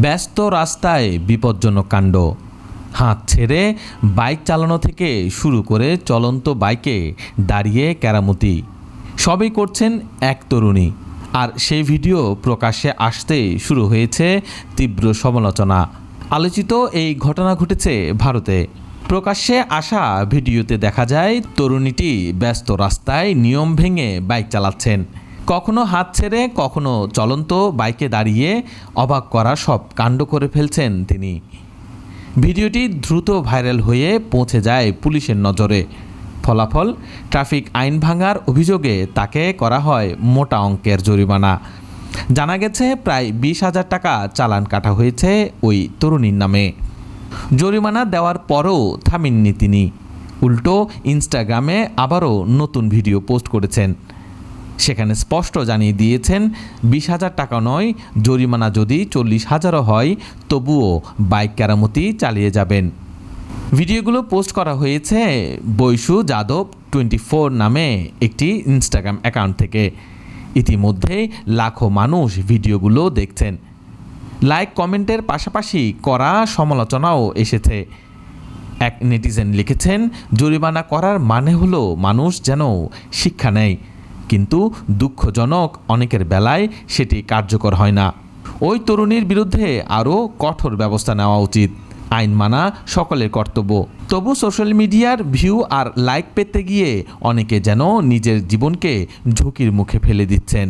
ব্যস্ত রাস্তায় বিপজ্জনক কাণ্ড। হাত ছেড়ে বাইক চালানো থেকে শুরু করে চলন্ত বাইকে দাঁড়িয়ে কেরামতি সবই করছেন এক তরুণী। আর সেই ভিডিও প্রকাশ্যে আসতে শুরু হয়েছে তীব্র সমালোচনা। আলোচিত এই ঘটনা ঘটেছে ভারতে। প্রকাশ্যে আসা ভিডিওতে দেখা যায় তরুণীটি ব্যস্ত রাস্তায় নিয়ম ভেঙে বাইক চালাচ্ছেন। কখনো হাত ছেড়ে কখনো চলন্ত বাইকে দাঁড়িয়ে অবাক করা সব কাণ্ড করে ফেলছেন তিনি। ভিডিওটি দ্রুত ভাইরাল হয়ে পৌঁছে যায় পুলিশের নজরে। ফলাফল, ট্রাফিক আইন ভাঙার অভিযোগে তাকে করা হয় মোটা অঙ্কের জরিমানা। জানা গেছে প্রায় 20,000 টাকা চালান কাটা হয়েছে ওই তরুণীর নামে। জরিমানা দেওয়ার পরও থামেননি তিনি, উল্টো ইনস্টাগ্রামে আবারও নতুন ভিডিও পোস্ট করেছেন। সেখানে স্পষ্ট জানিয়ে দিয়েছেন 20,000 টাকা নয়, জরিমানা যদি 40,000ও হয় তবুও বাইক কেরামতি চালিয়ে যাবেন। ভিডিওগুলো পোস্ট করা হয়েছে বৈশু যাদব 24 নামে একটি ইনস্টাগ্রাম অ্যাকাউন্ট থেকে। ইতিমধ্যে লাখো মানুষ ভিডিওগুলো দেখছেন। লাইক কমেন্টের পাশাপাশি কড়া সমালোচনাও এসেছে। এক নেটিজেন লিখেছেন, জরিমানা করার মানে হলো মানুষ যেন শিক্ষা নেয়, কিন্তু দুঃখজনক অনেকের বেলায় সেটি কার্যকর হয় না। ওই তরুণীর বিরুদ্ধে আরও কঠোর ব্যবস্থা নেওয়া উচিত। আইন মানা সকলের কর্তব্য। তবু সোশ্যাল মিডিয়ার ভিউ আর লাইক পেতে গিয়ে অনেকে যেন নিজের জীবনকে ঝুঁকির মুখে ফেলে দিচ্ছেন।